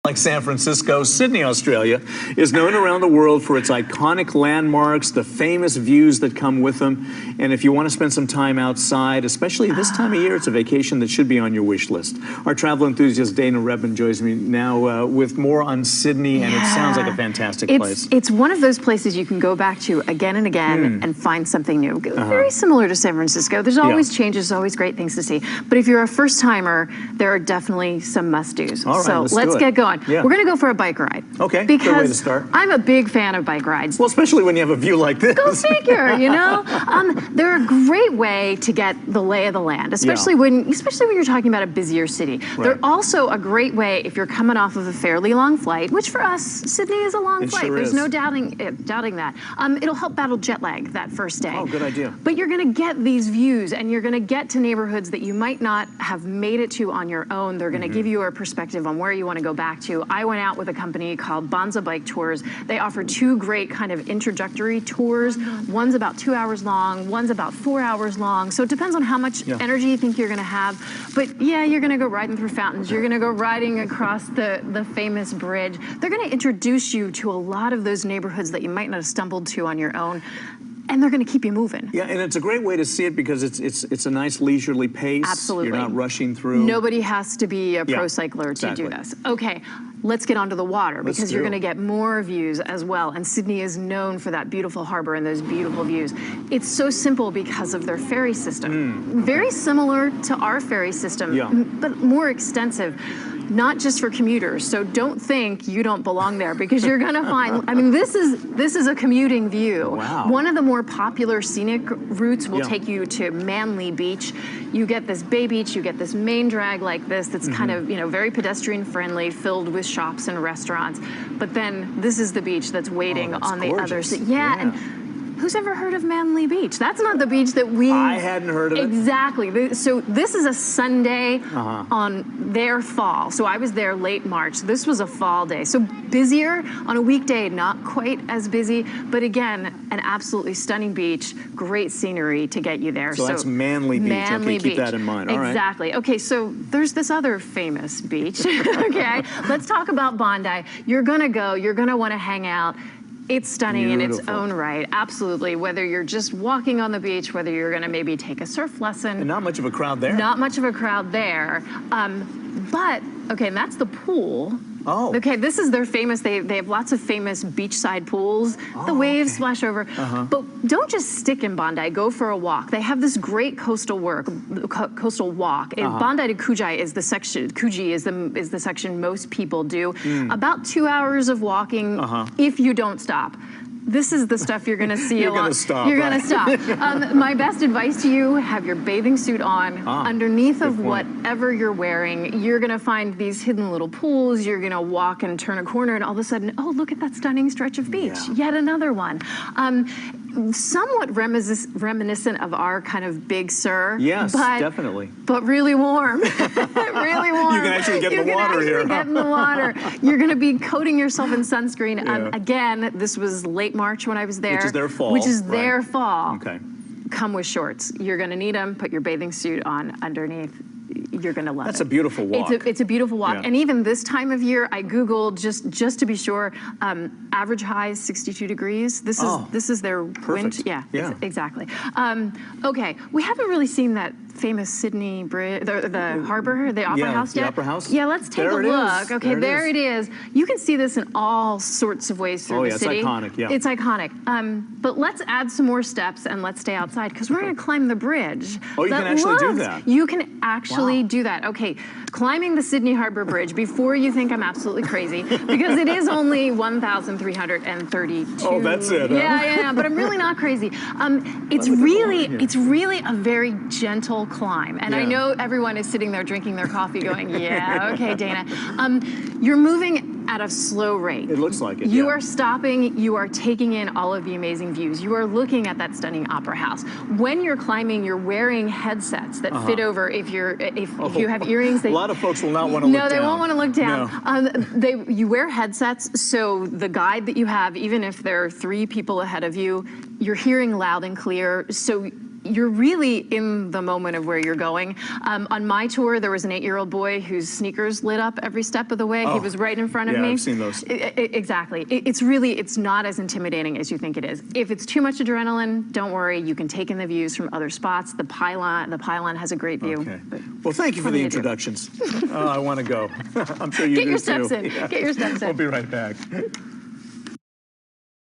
like San Francisco, Sydney, Australia, is known around the world for its iconic landmarks, the famous views that come with them. And if you want to spend some time outside, especially this time of year, it's a vacation that should be on your wish list. Our travel enthusiast Dana Redman joins me now with more on Sydney, and it sounds like a fantastic place. It's one of those places you can go back to again and again and find something new. Very similar to San Francisco. There's always changes, always great things to see. But if you're a first timer, there are definitely some must-dos. All right, so let's get going. Yeah. We're going to go for a bike ride. Okay, because good way to start. I'm a big fan of bike rides. Well, especially when you have a view like this. Go figure, you know? They're a great way to get the lay of the land, especially when you're talking about a busier city. Right. They're also a great way if you're coming off of a fairly long flight, which for us, Sydney is a long flight. Sure There's is. no doubting that. It'll help battle jet lag that first day. Oh, good idea. But you're going to get these views, and you're going to get to neighborhoods that you might not have made it to on your own. They're going to give you a perspective on where you want to go back to. I went out with a company called Bondi Bike Tours. They offer two great kind of introductory tours. One's about 2 hours long, one's about 4 hours long. So it depends on how much energy you think you're going to have. But yeah, you're going to go riding through fountains. You're going to go riding across the famous bridge. They're going to introduce you to a lot of those neighborhoods that you might not have stumbled to on your own. And they're going to keep you moving. Yeah, and it's a great way to see it because it's a nice leisurely pace. Absolutely. You're not rushing through. Nobody has to be a pro cycler to do this. Okay, let's get onto the water because you're going to get more views as well. And Sydney is known for that beautiful harbor and those beautiful views. It's so simple because of their ferry system. Very similar to our ferry system, but more extensive. Not just for commuters, so don't think you don't belong there because you're gonna find, I mean, this is a commuting view. Wow. One of the more popular scenic routes will take you to Bondi Beach. You get this bay beach, you get this main drag like this that's kind of, very pedestrian friendly, filled with shops and restaurants. But then this is the beach that's waiting on the other side. And who's ever heard of Bondi Beach? That's not the beach that I hadn't heard of it. Exactly. So this is a Sunday on their fall. So I was there late March. This was a fall day. So busier on a weekday, not quite as busy, but again, an absolutely stunning beach, great scenery to get you there. So that's Bondi Beach. Okay, keep that in mind. All right. Exactly. Okay, so there's this other famous beach. Okay, let's talk about Bondi. You're gonna go, you're gonna wanna hang out. It's stunning in its own right, absolutely. Whether you're just walking on the beach, whether you're gonna maybe take a surf lesson. And not much of a crowd there. Not much of a crowd there. But, okay, and that's the pool. Oh. Okay, this is their famous, they have lots of famous beachside pools. The waves splash over. But don't just stick in Bondi, go for a walk. They have this great coastal walk. Bondi to Coogee is the section, is the section most people do. About 2 hours of walking if you don't stop. This is the stuff you're going to see a lot. You're going to stop. My best advice to you, have your bathing suit on. Underneath of whatever you're wearing, you're going to find these hidden little pools. You're going to walk and turn a corner and all of a sudden, oh, look at that stunning stretch of beach. Yet another one. Somewhat reminiscent of our kind of Big Sur. Yes, definitely. But really warm. Really warm. You can actually get in the water here. Get in the water. You're going to be coating yourself in sunscreen. Again, this was late March when I was there. Which is their fall. Which is their fall. Okay. Come with shorts. You're going to need them. Put your bathing suit on underneath. You're going to love it. That's a beautiful walk. It's a beautiful walk. And even this time of year, I Googled just to be sure, average high is 62 degrees. This is their wind. Yeah, exactly. Okay, we haven't really seen that famous Sydney bridge, the Harbour, the Opera House yet. The Opera House? Yeah, let's take a look. Okay, there it is. You can see this in all sorts of ways through the city. It's iconic, It's iconic. But let's add some more steps and let's stay outside because we're going to climb the bridge. Oh, you can actually do that? You can actually do that. Okay, climbing the Sydney Harbour Bridge before you think I'm absolutely crazy because it is only 1,332. Oh, that's it. Yeah, but I'm really not crazy. It's really a very gentle climb. And I know everyone is sitting there drinking their coffee going, yeah, okay, Dana. You're moving at a slow rate. It looks like it, You are stopping, you are taking in all of the amazing views. You are looking at that stunning opera house. When you're climbing, you're wearing headsets that fit over if you have earrings. A lot of folks will not want to look down. No, they won't want to look down. You wear headsets, so the guide that you have, even if there are 3 people ahead of you, you're hearing loud and clear. So you're really in the moment of where you're going. On my tour, there was an 8-year-old boy whose sneakers lit up every step of the way. He was right in front of me. Yeah, I've seen those. Exactly. It's not as intimidating as you think it is. If it's too much adrenaline, don't worry. You can take in the views from other spots. The pylon has a great view. Okay. Well, thank you for the introductions. I want to go. I'm sure you do too. Get your steps in. Yeah. Get your steps in. We'll be right back.